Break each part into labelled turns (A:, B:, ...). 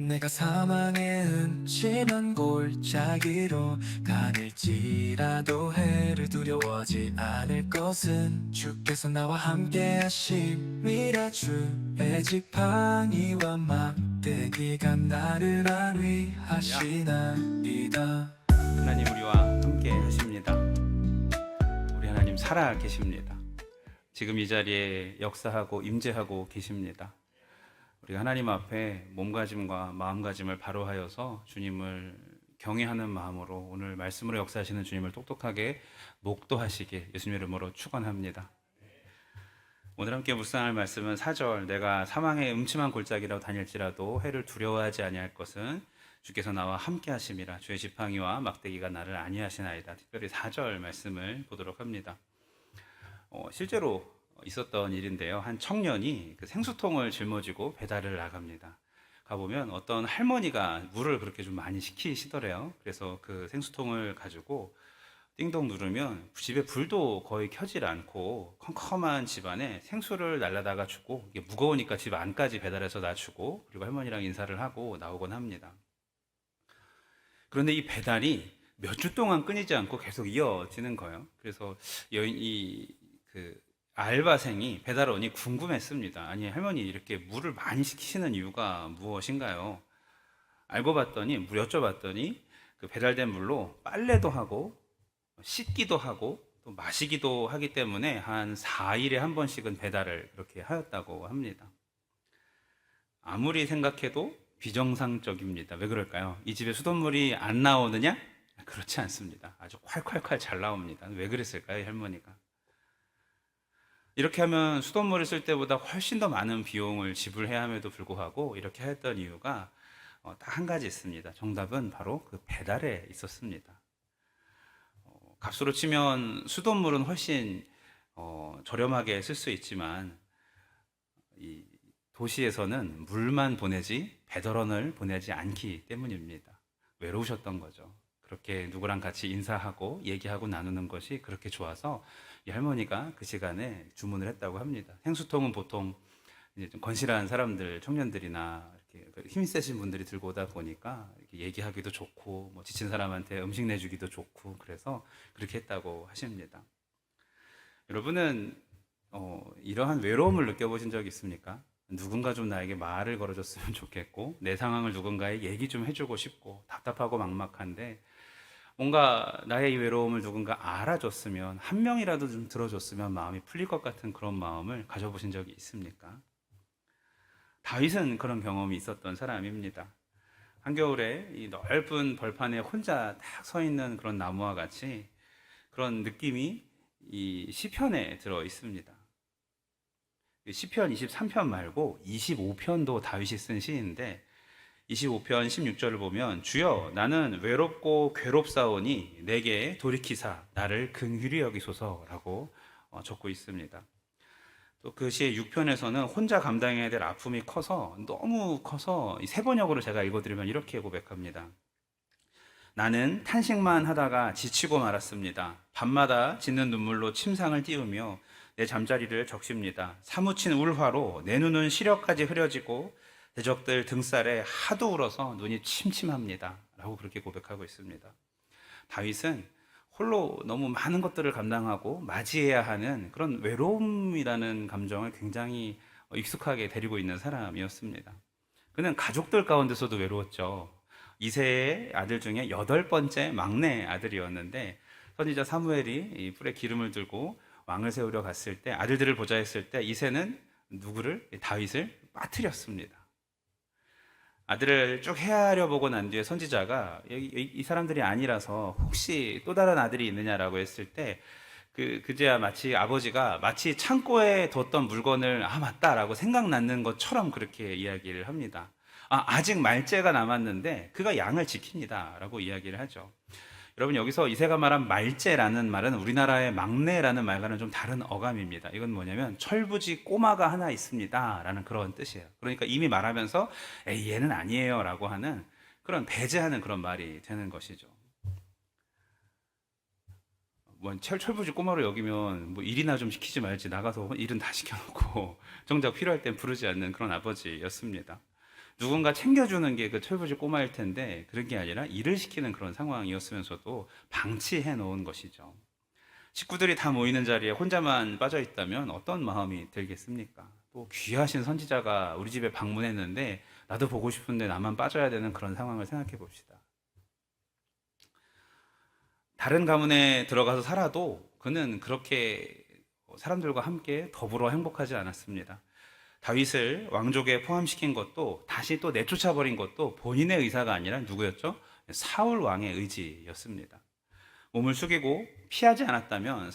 A: 내가 사망의 음침한 골짜기로 가닐지라도 해를 두려워하지 않을 것은 주께서 나와 함께 하심이라. 주의 지팡이와 막대기가 나를 안위하시나이다.
B: 하나님 우리와 함께 하십니다. 우리 하나님 살아 계십니다. 지금 이 자리에 역사하고 임재하고 계십니다. 우리가 하나님 앞에 몸가짐과 마음가짐을 바로 하여서 주님을 경외하는 마음으로 오늘 말씀으로 역사하시는 주님을 똑똑하게 목도하시길 예수님의 이름으로 축원합니다. 오늘 함께 묵상할 말씀은 4절, 내가 사망의 음침한 골짜기로 다닐지라도 해를 두려워하지 아니할 것은 주께서 나와 함께 하심이라. 주의 지팡이와 막대기가 나를 안위하시나이다. 특별히 4절 말씀을 보도록 합니다. 실제로 있었던 일인데요. 한 청년이 그 생수통을 짊어지고 배달을 나갑니다. 가보면 어떤 할머니가 물을 그렇게 좀 많이 시키시더래요. 그래서 그 생수통을 가지고 띵동 누르면 집에 불도 거의 켜질 않고 컴컴한 집안에 생수를 날라다가 주고, 이게 무거우니까 집 안까지 배달해서 놔주고, 그리고 할머니랑 인사를 하고 나오곤 합니다. 그런데 이 배달이 몇 주 동안 끊이지 않고 계속 이어지는 거예요. 그래서 그 알바생이, 배달원이 궁금했습니다. 아니, 할머니 이렇게 물을 많이 시키시는 이유가 무엇인가요? 알고 봤더니, 여쭤봤더니 그 배달된 물로 빨래도 하고 씻기도 하고 또 마시기도 하기 때문에 한 4일에 한 번씩은 배달을 그렇게 하였다고 합니다. 아무리 생각해도 비정상적입니다. 왜 그럴까요? 이 집에 수돗물이 안 나오느냐? 그렇지 않습니다. 아주 콸콸콸 잘 나옵니다. 왜 그랬을까요, 할머니가? 이렇게 하면 수돗물을 쓸 때보다 훨씬 더 많은 비용을 지불해야 함에도 불구하고 이렇게 했던 이유가 딱 한 가지 있습니다. 정답은 바로 그 배달에 있었습니다. 값으로 치면 수돗물은 훨씬 저렴하게 쓸 수 있지만 이 도시에서는 물만 보내지 배달원을 보내지 않기 때문입니다. 외로우셨던 거죠. 그렇게 누구랑 같이 인사하고 얘기하고 나누는 것이 그렇게 좋아서 이 할머니가 그 시간에 주문을 했다고 합니다. 생수통은 보통 이제 좀 건실한 사람들, 청년들이나 이렇게 힘이 세신 분들이 들고 오다 보니까 이렇게 얘기하기도 좋고, 뭐 지친 사람한테 음식 내주기도 좋고, 그래서 그렇게 했다고 하십니다. 여러분은 이러한 외로움을 느껴보신 적 있습니까? 누군가 좀 나에게 말을 걸어줬으면 좋겠고, 내 상황을 누군가에 얘기 좀 해주고 싶고, 답답하고 막막한데 뭔가 나의 이 외로움을 누군가 알아줬으면, 한 명이라도 좀 들어줬으면 마음이 풀릴 것 같은 그런 마음을 가져보신 적이 있습니까? 다윗은 그런 경험이 있었던 사람입니다. 한겨울에 이 넓은 벌판에 혼자 딱 서 있는 그런 나무와 같이 그런 느낌이 이 시편에 들어 있습니다. 시편 23편 말고 25편도 다윗이 쓴 시인데, 25편 16절을 보면 주여 나는 외롭고 괴롭사오니 내게 돌이키사 나를 긍휼히 여기소서라고 적고 있습니다. 또 그 시의 6편에서는 혼자 감당해야 될 아픔이 너무 커서 세 번역으로 제가 읽어드리면 이렇게 고백합니다. 나는 탄식만 하다가 지치고 말았습니다. 밤마다 짖는 눈물로 침상을 띄우며 내 잠자리를 적십니다. 사무친 울화로 내 눈은 시력까지 흐려지고 대적들 등살에 하도 울어서 눈이 침침합니다. 라고 그렇게 고백하고 있습니다. 다윗은 홀로 너무 많은 것들을 감당하고 맞이해야 하는 그런 외로움이라는 감정을 굉장히 익숙하게 데리고 있는 사람이었습니다. 그는 가족들 가운데서도 외로웠죠. 이세의 아들 중에 8번째 막내 아들이었는데, 선지자 사무엘이 이 뿔에 기름을 들고 왕을 세우려 갔을 때, 아들들을 보자 했을 때 이새는 누구를? 다윗을 빠뜨렸습니다. 아들을 쭉 헤아려 보고 난 뒤에 선지자가 이 사람들이 아니라서 혹시 또 다른 아들이 있느냐라고 했을 때, 그제야 마치 아버지가 마치 창고에 뒀던 물건을 맞다라고 생각나는 것처럼 그렇게 이야기를 합니다. 아직 말째가 남았는데 그가 양을 지킵니다 라고 이야기를 하죠. 여러분, 여기서 이새가 말한 말째라는 말은 우리나라의 막내라는 말과는 좀 다른 어감입니다. 이건 뭐냐면 철부지 꼬마가 하나 있습니다 라는 그런 뜻이에요. 그러니까 이미 말하면서 에이 얘는 아니에요 라고 하는 그런 배제하는 그런 말이 되는 것이죠. 철부지 꼬마로 여기면 뭐 일이나 좀 시키지 말지 나가서 일은 다 시켜놓고 정작 필요할 땐 부르지 않는 그런 아버지였습니다. 누군가 챙겨주는 게 그 철부지 꼬마일 텐데 그런 게 아니라 일을 시키는 그런 상황이었으면서도 방치해 놓은 것이죠. 식구들이 다 모이는 자리에 혼자만 빠져 있다면 어떤 마음이 들겠습니까? 또 귀하신 선지자가 우리 집에 방문했는데 나도 보고 싶은데 나만 빠져야 되는 그런 상황을 생각해 봅시다. 다른 가문에 들어가서 살아도 그는 그렇게 사람들과 함께 더불어 행복하지 않았습니다. 다윗을 왕족에 포함시킨 것도 다시 또 내쫓아버린 것도 본인의 의사가 아니라 누구였죠? 사울 왕의 의지였습니다. 몸을 숙이고 피하지 않았다면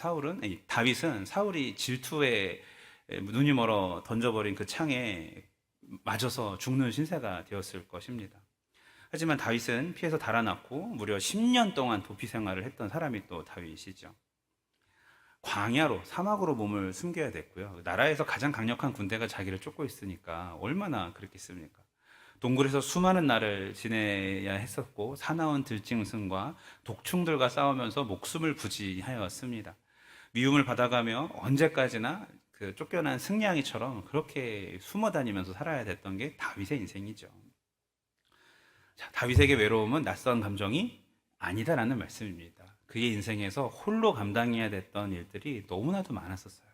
B: 다윗은 사울이 질투에 눈이 멀어 던져버린 그 창에 맞아서 죽는 신세가 되었을 것입니다. 하지만 다윗은 피해서 달아났고 무려 10년 동안 도피 생활을 했던 사람이 또 다윗이죠. 광야로 사막으로 몸을 숨겨야 됐고요. 나라에서 가장 강력한 군대가 자기를 쫓고 있으니까 얼마나 그랬겠습니까? 동굴에서 수많은 날을 지내야 했었고 사나운 들짐승과 독충들과 싸우면서 목숨을 부지하였습니다. 미움을 받아가며 언제까지나 그 쫓겨난 승냥이처럼 그렇게 숨어 다니면서 살아야 됐던 게 다윗의 인생이죠. 자, 다윗에게 외로움은 낯선 감정이 아니다라는 말씀입니다. 그의 인생에서 홀로 감당해야 됐던 일들이 너무나도 많았었어요.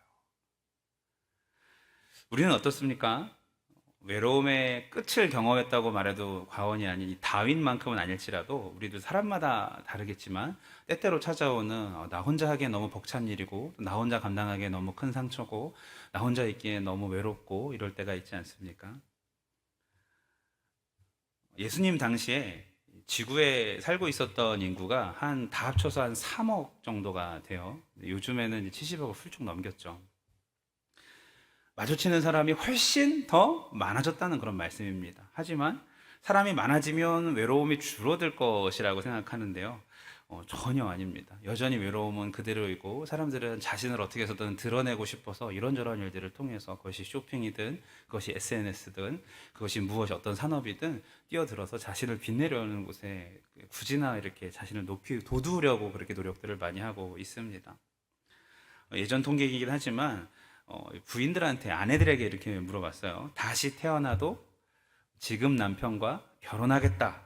B: 우리는 어떻습니까? 외로움의 끝을 경험했다고 말해도 과언이 아닌 이 다윗만큼은 아닐지라도 우리도 사람마다 다르겠지만 때때로 찾아오는 나 혼자 하기엔 너무 벅찬 일이고 나 혼자 감당하기엔 너무 큰 상처고 나 혼자 있기엔 너무 외롭고 이럴 때가 있지 않습니까? 예수님 당시에 지구에 살고 있었던 인구가 다 합쳐서 한 3억 정도가 돼요. 요즘에는 이제 70억을 훌쩍 넘겼죠. 마주치는 사람이 훨씬 더 많아졌다는 그런 말씀입니다. 하지만 사람이 많아지면 외로움이 줄어들 것이라고 생각하는데요. 전혀 아닙니다. 여전히 외로움은 그대로이고 사람들은 자신을 어떻게 해서든 드러내고 싶어서 이런저런 일들을 통해서 그것이 쇼핑이든 그것이 SNS든 그것이 무엇이 어떤 산업이든 뛰어들어서 자신을 빛내려는 곳에 굳이나 이렇게 자신을 높이 돋우려고 그렇게 노력들을 많이 하고 있습니다. 예전 통계이긴 하지만 부인들한테 아내들에게 이렇게 물어봤어요. 다시 태어나도 지금 남편과 결혼하겠다.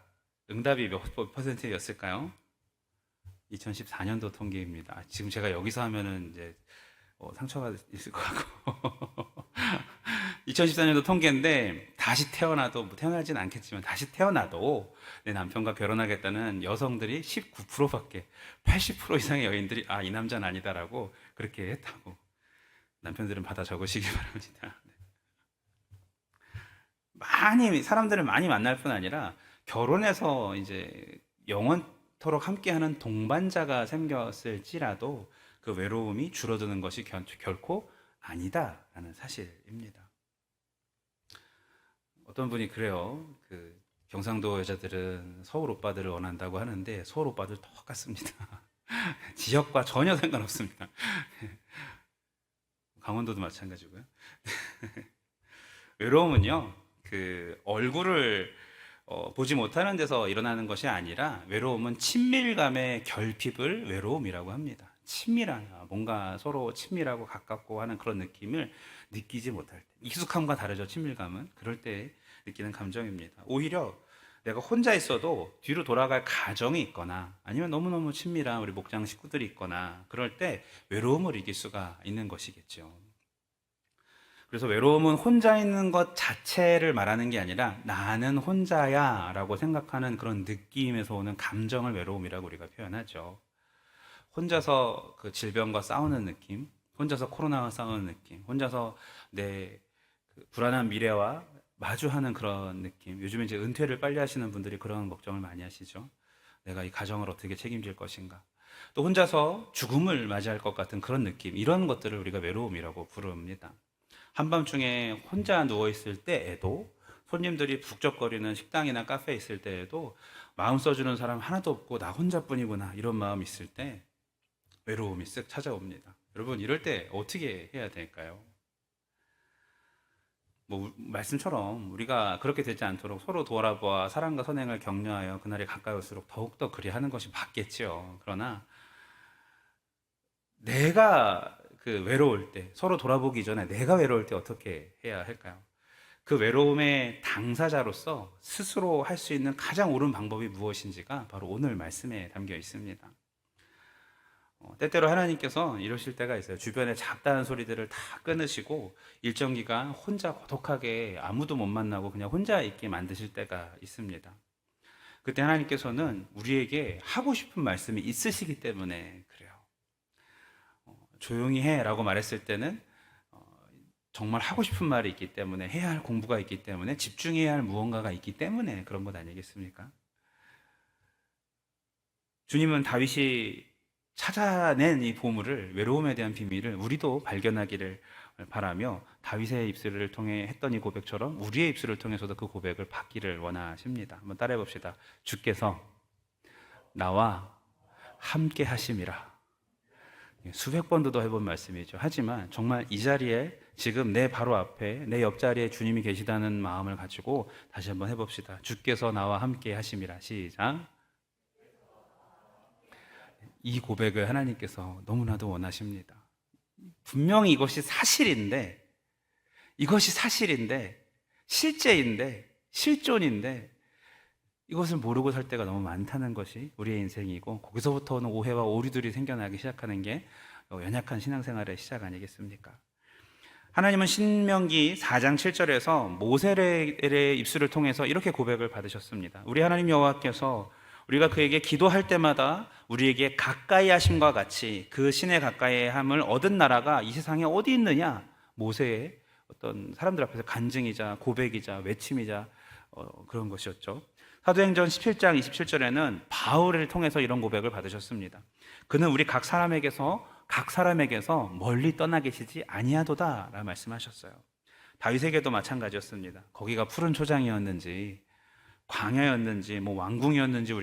B: 응답이 몇 %였을까요? 2014년도 통계입니다. 지금 제가 여기서 하면은 이제 상처가 있을 것 같고 2014년도 통계인데 다시 태어나도 뭐 태어나진 않겠지만 다시 태어나도 내 남편과 결혼하겠다는 여성들이 19%밖에 80% 이상의 여인들이 이 남자는 아니다라고 그렇게 했다고. 남편들은 받아 적으시기 바랍니다. 사람들을 많이 만날 뿐 아니라 결혼해서 이제 영원토록 함께하는 동반자가 생겼을지라도 그 외로움이 줄어드는 것이 결코 아니다라는 사실입니다. 어떤 분이 그래요. 그 경상도 여자들은 서울 오빠들을 원한다고 하는데 서울 오빠들 똑같습니다. 지역과 전혀 상관없습니다. 강원도도 마찬가지고요. 외로움은요, 그 얼굴을 보지 못하는 데서 일어나는 것이 아니라 외로움은 친밀감의 결핍을 외로움이라고 합니다. 친밀한, 뭔가 서로 친밀하고 가깝고 하는 그런 느낌을 느끼지 못할 때. 익숙함과 다르죠, 친밀감은. 그럴 때 느끼는 감정입니다. 오히려 내가 혼자 있어도 뒤로 돌아갈 가정이 있거나 아니면 너무너무 친밀한 우리 목장 식구들이 있거나 그럴 때 외로움을 이길 수가 있는 것이겠죠. 그래서 외로움은 혼자 있는 것 자체를 말하는 게 아니라 나는 혼자야 라고 생각하는 그런 느낌에서 오는 감정을 외로움이라고 우리가 표현하죠. 혼자서 그 질병과 싸우는 느낌, 혼자서 코로나와 싸우는 느낌, 혼자서 내 그 불안한 미래와 마주하는 그런 느낌. 요즘에 이제 은퇴를 빨리 하시는 분들이 그런 걱정을 많이 하시죠. 내가 이 가정을 어떻게 책임질 것인가. 또 혼자서 죽음을 맞이할 것 같은 그런 느낌. 이런 것들을 우리가 외로움이라고 부릅니다. 한밤중에 혼자 누워있을 때에도 손님들이 북적거리는 식당이나 카페에 있을 때에도 마음 써주는 사람 하나도 없고 나 혼자뿐이구나 이런 마음이 있을 때 외로움이 쓱 찾아옵니다. 여러분 이럴 때 어떻게 해야 될까요? 말씀처럼 우리가 그렇게 되지 않도록 서로 돌아보아 사랑과 선행을 격려하여 그날이 가까이 올수록 더욱더 그리하는 것이 맞겠지요. 그러나 내가 그 외로울 때 서로 돌아보기 전에 내가 외로울 때 어떻게 해야 할까요? 그 외로움의 당사자로서 스스로 할 수 있는 가장 옳은 방법이 무엇인지가 바로 오늘 말씀에 담겨 있습니다. 때때로 하나님께서 이러실 때가 있어요. 주변의 잡다한 소리들을 다 끊으시고 일정 기간 혼자 고독하게 아무도 못 만나고 그냥 혼자 있게 만드실 때가 있습니다. 그때 하나님께서는 우리에게 하고 싶은 말씀이 있으시기 때문에 그래요. 조용히 해라고 말했을 때는 정말 하고 싶은 말이 있기 때문에, 해야 할 공부가 있기 때문에, 집중해야 할 무언가가 있기 때문에 그런 것 아니겠습니까? 주님은 다윗이 찾아낸 이 보물을, 외로움에 대한 비밀을 우리도 발견하기를 바라며 다윗의 입술을 통해 했던 이 고백처럼 우리의 입술을 통해서도 그 고백을 받기를 원하십니다. 한번 따라해 봅시다. 주께서 나와 함께 하심이라. 수백 번도 더 해본 말씀이죠. 하지만 정말 이 자리에 지금 내 바로 앞에, 내 옆자리에 주님이 계시다는 마음을 가지고 다시 한번 해봅시다. 주께서 나와 함께 하심이라. 시작. 이 고백을 하나님께서 너무나도 원하십니다. 분명히 이것이 사실인데, 실제인데, 실존인데, 이것을 모르고 살 때가 너무 많다는 것이 우리의 인생이고, 거기서부터 오는 오해와 오류들이 생겨나기 시작하는 게 연약한 신앙생활의 시작 아니겠습니까? 하나님은 신명기 4장 7절에서 모세의 입술을 통해서 이렇게 고백을 받으셨습니다. 우리 하나님 여호와께서 우리가 그에게 기도할 때마다 우리에게 가까이 하심과 같이 그 신의 가까이 함을 얻은 나라가 이 세상에 어디 있느냐? 모세의 어떤 사람들 앞에서 간증이자 고백이자 외침이자 그런 것이었죠. 사도행전 17장 27절에는 바울을 통해서 이런 고백을 받으셨습니다. 그는 우리 각 사람에게서 멀리 떠나 계시지 아니하도다 라고 말씀하셨어요. 다윗에게도 마찬가지였습니다. 거기가 푸른 초장이었는지 광야였는지 왕궁이었는지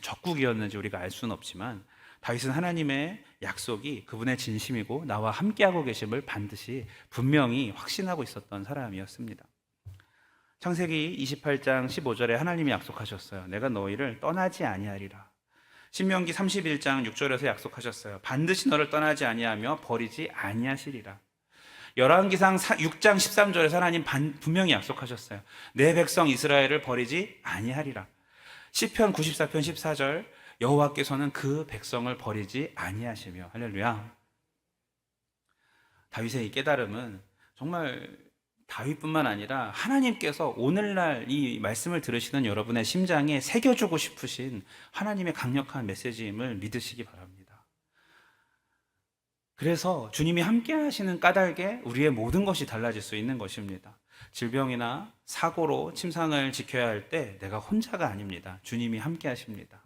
B: 적국이었는지 우리가 알 수는 없지만 다윗은 하나님의 약속이 그분의 진심이고 나와 함께하고 계심을 반드시 분명히 확신하고 있었던 사람이었습니다. 창세기 28장 15절에 하나님이 약속하셨어요. 내가 너희를 떠나지 아니하리라. 신명기 31장 6절에서 약속하셨어요. 반드시 너를 떠나지 아니하며 버리지 아니하시리라. 열왕기상 6장 13절에서 하나님 분명히 약속하셨어요. 내 백성 이스라엘을 버리지 아니하리라. 시편 94편 14절 여호와께서는 그 백성을 버리지 아니하시며. 할렐루야. 다윗의 이 깨달음은 정말 다윗뿐만 아니라 하나님께서 오늘날 이 말씀을 들으시는 여러분의 심장에 새겨주고 싶으신 하나님의 강력한 메시지임을 믿으시기 바랍니다. 그래서 주님이 함께 하시는 까닭에 우리의 모든 것이 달라질 수 있는 것입니다. 질병이나 사고로 침상을 지켜야 할 때 내가 혼자가 아닙니다. 주님이 함께 하십니다.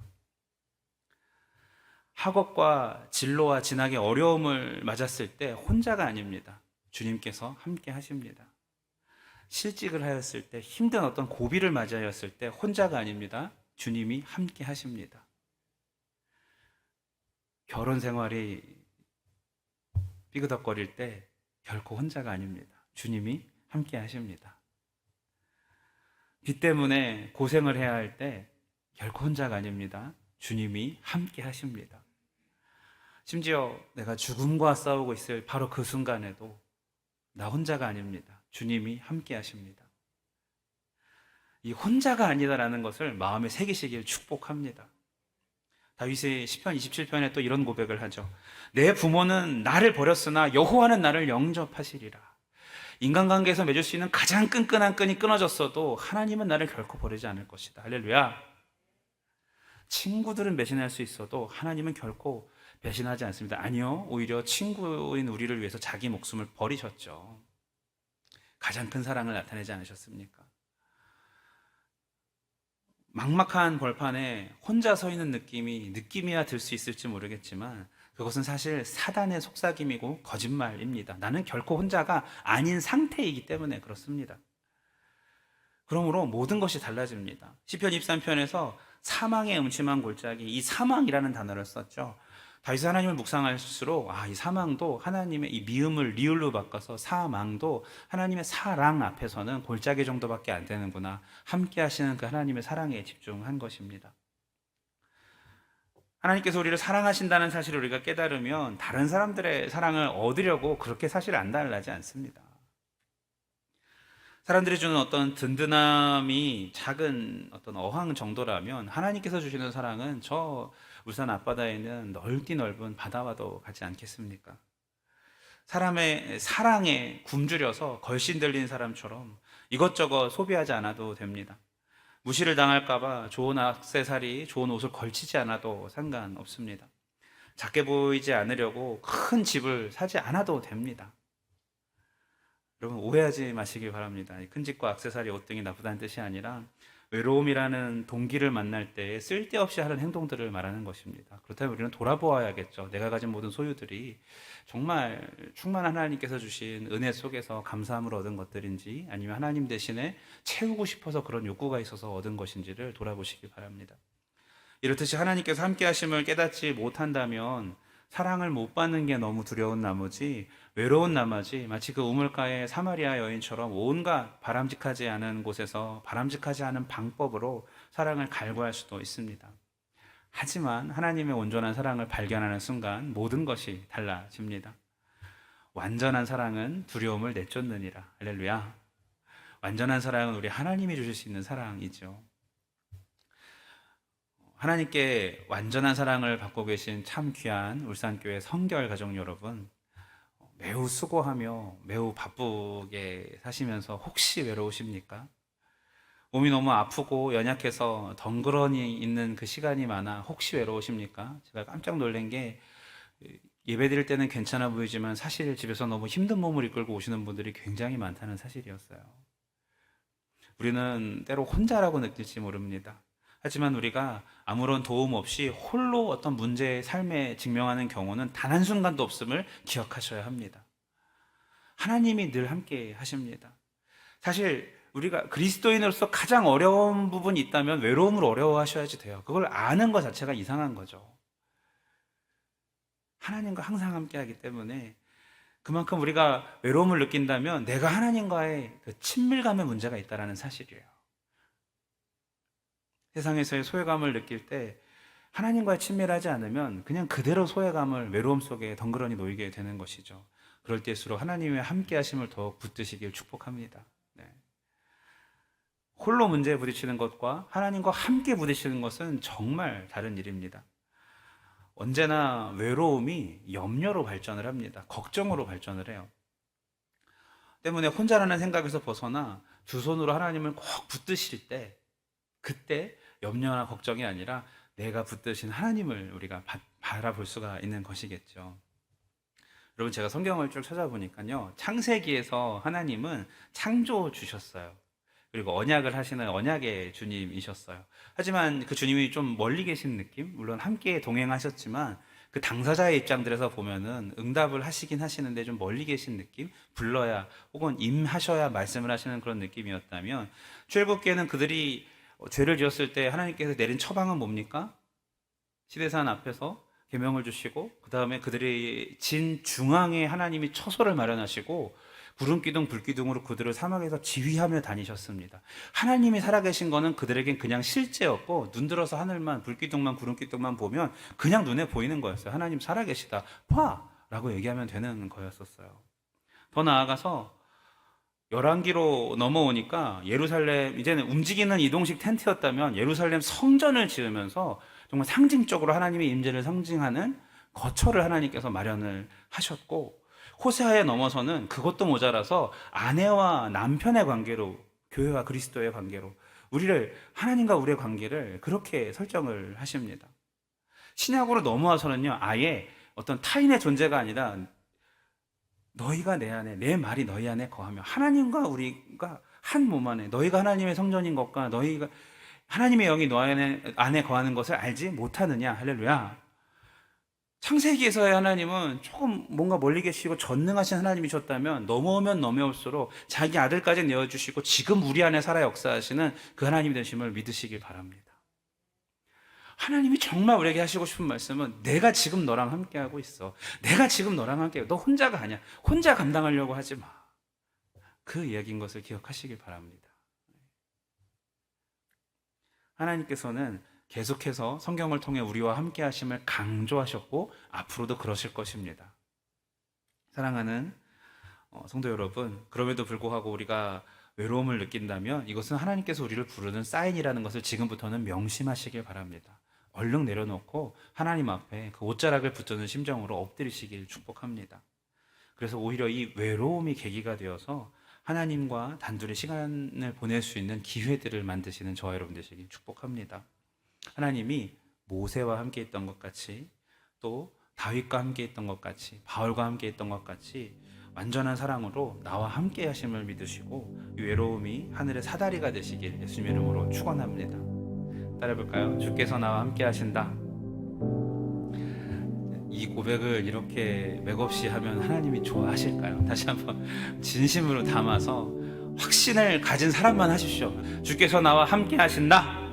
B: 학업과 진로와 진학의 어려움을 맞았을 때 혼자가 아닙니다. 주님께서 함께 하십니다. 실직을 하였을 때, 힘든 어떤 고비를 맞이하였을 때 혼자가 아닙니다. 주님이 함께 하십니다. 결혼 생활이 삐그덕거릴 때 결코 혼자가 아닙니다. 주님이 함께 하십니다. 빚 때문에 고생을 해야 할 때 결코 혼자가 아닙니다. 주님이 함께 하십니다. 심지어 내가 죽음과 싸우고 있을 바로 그 순간에도 나 혼자가 아닙니다. 주님이 함께 하십니다. 이 혼자가 아니다라는 것을 마음에 새기시길 축복합니다. 다윗의 시편 27편에 또 이런 고백을 하죠. 내 부모는 나를 버렸으나 여호와는 나를 영접하시리라. 인간관계에서 맺을 수 있는 가장 끈끈한 끈이 끊어졌어도 하나님은 나를 결코 버리지 않을 것이다. 할렐루야. 친구들은 배신할 수 있어도 하나님은 결코 배신하지 않습니다. 아니요, 오히려 친구인 우리를 위해서 자기 목숨을 버리셨죠. 가장 큰 사랑을 나타내지 않으셨습니까? 막막한 벌판에 혼자 서 있는 느낌이야 들 수 있을지 모르겠지만 그것은 사실 사단의 속삭임이고 거짓말입니다. 나는 결코 혼자가 아닌 상태이기 때문에 그렇습니다. 그러므로 모든 것이 달라집니다. 시편 23편에서 사망의 음침한 골짜기, 이 사망이라는 단어를 썼죠. 다윗은 하나님을 묵상할수록 이 사망도 하나님의 이 미음을 리을로 바꿔서 사망도 하나님의 사랑 앞에서는 골짜기 정도밖에 안 되는구나. 함께 하시는 그 하나님의 사랑에 집중한 것입니다. 하나님께서 우리를 사랑하신다는 사실을 우리가 깨달으면 다른 사람들의 사랑을 얻으려고 그렇게 사실 안달나지 않습니다. 사람들이 주는 어떤 든든함이 작은 어떤 어항 정도라면 하나님께서 주시는 사랑은 저 울산 앞바다에 있는 넓디 넓은 바다와도 같지 않겠습니까? 사람의 사랑에 굶주려서 걸신 들린 사람처럼 이것저것 소비하지 않아도 됩니다. 무시를 당할까봐 좋은 액세서리, 좋은 옷을 걸치지 않아도 상관없습니다. 작게 보이지 않으려고 큰 집을 사지 않아도 됩니다. 여러분 오해하지 마시길 바랍니다. 큰 집과 액세서리, 옷 등이 나쁘다는 뜻이 아니라 외로움이라는 동기를 만날 때 쓸데없이 하는 행동들을 말하는 것입니다. 그렇다면 우리는 돌아보아야겠죠. 내가 가진 모든 소유들이 정말 충만한 하나님께서 주신 은혜 속에서 감사함을 얻은 것들인지 아니면 하나님 대신에 채우고 싶어서 그런 욕구가 있어서 얻은 것인지를 돌아보시기 바랍니다. 이렇듯이 하나님께서 함께 하심을 깨닫지 못한다면 사랑을 못 받는 게 너무 두려운 나머지 외로운 나머지 마치 그 우물가의 사마리아 여인처럼 온갖 바람직하지 않은 곳에서 바람직하지 않은 방법으로 사랑을 갈구할 수도 있습니다. 하지만 하나님의 온전한 사랑을 발견하는 순간 모든 것이 달라집니다. 완전한 사랑은 두려움을 내쫓느니라. 할렐루야. 완전한 사랑은 우리 하나님이 주실 수 있는 사랑이죠. 하나님께 완전한 사랑을 받고 계신 참 귀한 울산교회 성결 가족 여러분, 매우 수고하며 매우 바쁘게 사시면서 혹시 외로우십니까? 몸이 너무 아프고 연약해서 덩그러니 있는 그 시간이 많아 혹시 외로우십니까? 제가 깜짝 놀란 게 예배 드릴 때는 괜찮아 보이지만 사실 집에서 너무 힘든 몸을 이끌고 오시는 분들이 굉장히 많다는 사실이었어요. 우리는 때로 혼자라고 느낄지 모릅니다. 하지만 우리가 아무런 도움 없이 홀로 어떤 문제의 삶에 직면하는 경우는 단 한순간도 없음을 기억하셔야 합니다. 하나님이 늘 함께 하십니다. 사실 우리가 그리스도인으로서 가장 어려운 부분이 있다면 외로움을 어려워하셔야지 돼요. 그걸 아는 것 자체가 이상한 거죠. 하나님과 항상 함께 하기 때문에 그만큼 우리가 외로움을 느낀다면 내가 하나님과의 그 친밀감의 문제가 있다는 사실이에요. 세상에서의 소외감을 느낄 때 하나님과 친밀하지 않으면 그냥 그대로 소외감을 외로움 속에 덩그러니 놓이게 되는 것이죠. 그럴 때일수록 하나님의 함께 하심을 더욱 붙드시길 축복합니다. 네. 홀로 문제에 부딪히는 것과 하나님과 함께 부딪히는 것은 정말 다른 일입니다. 언제나 외로움이 염려로 발전을 합니다. 걱정으로 발전을 해요. 때문에 혼자라는 생각에서 벗어나 두 손으로 하나님을 꼭 붙드실 때 그때 염려나 걱정이 아니라 내가 붙드신 하나님을 우리가 바라볼 수가 있는 것이겠죠. 여러분 제가 성경을 쭉 찾아보니까요. 창세기에서 하나님은 창조주셨어요. 그리고 언약을 하시는 언약의 주님이셨어요. 하지만 그 주님이 좀 멀리 계신 느낌? 물론 함께 동행하셨지만 그 당사자의 입장들에서 보면은 응답을 하시긴 하시는데 좀 멀리 계신 느낌? 불러야 혹은 임하셔야 말씀을 하시는 그런 느낌이었다면 출애굽기에는 그들이 죄를 지었을 때 하나님께서 내린 처방은 뭡니까? 시내산 앞에서 계명을 주시고 그 다음에 그들이 진 중앙에 하나님이 처소를 마련하시고 구름기둥 불기둥으로 그들을 사막에서 지휘하며 다니셨습니다. 하나님이 살아계신 거는 그들에겐 그냥 실제였고 눈 들어서 하늘만 불기둥만 구름기둥만 보면 그냥 눈에 보이는 거였어요. 하나님 살아계시다 봐! 라고 얘기하면 되는 거였었어요. 더 나아가서 열왕기로 넘어오니까 예루살렘 이제는 움직이는 이동식 텐트였다면 예루살렘 성전을 지으면서 정말 상징적으로 하나님의 임재를 상징하는 거처를 하나님께서 마련을 하셨고 호세아에 넘어서는 그것도 모자라서 아내와 남편의 관계로 교회와 그리스도의 관계로 우리를 하나님과 우리의 관계를 그렇게 설정을 하십니다. 신약으로 넘어와서는요 아예 어떤 타인의 존재가 아니라 너희가 내 안에 내 말이 너희 안에 거하며 하나님과 우리가 한 몸 안에 너희가 하나님의 성전인 것과 너희가 하나님의 영이 너희 안에 거하는 것을 알지 못하느냐. 할렐루야. 창세기에서의 하나님은 조금 뭔가 멀리 계시고 전능하신 하나님이셨다면 넘어오면 넘어올수록 자기 아들까지 내어주시고 지금 우리 안에 살아 역사하시는 그 하나님이 되심을 믿으시길 바랍니다. 하나님이 정말 우리에게 하시고 싶은 말씀은 내가 지금 너랑 함께하고 있어. 내가 지금 너랑 함께해. 너 혼자가 아니야. 혼자 감당하려고 하지 마. 그 이야기인 것을 기억하시길 바랍니다. 하나님께서는 계속해서 성경을 통해 우리와 함께 하심을 강조하셨고 앞으로도 그러실 것입니다. 사랑하는 성도 여러분, 그럼에도 불구하고 우리가 외로움을 느낀다면 이것은 하나님께서 우리를 부르는 사인이라는 것을 지금부터는 명심하시길 바랍니다. 얼른 내려놓고 하나님 앞에 그 옷자락을 붙드는 심정으로 엎드리시길 축복합니다. 그래서 오히려 이 외로움이 계기가 되어서 하나님과 단둘이 시간을 보낼 수 있는 기회들을 만드시는 저와 여러분 되시길 축복합니다. 하나님이 모세와 함께 있던 것 같이, 또 다윗과 함께 있던 것 같이, 바울과 함께 있던 것 같이 완전한 사랑으로 나와 함께 하심을 믿으시고 이 외로움이 하늘의 사다리가 되시길 예수님의 이름으로 축원합니다. 따라해볼까요? 주께서 나와 함께 하신다. 이 고백을 이렇게 맥없이 하면 하나님이 좋아하실까요? 다시 한번 진심으로 담아서 확신을 가진 사람만 하십시오. 주께서 나와 함께 하신다.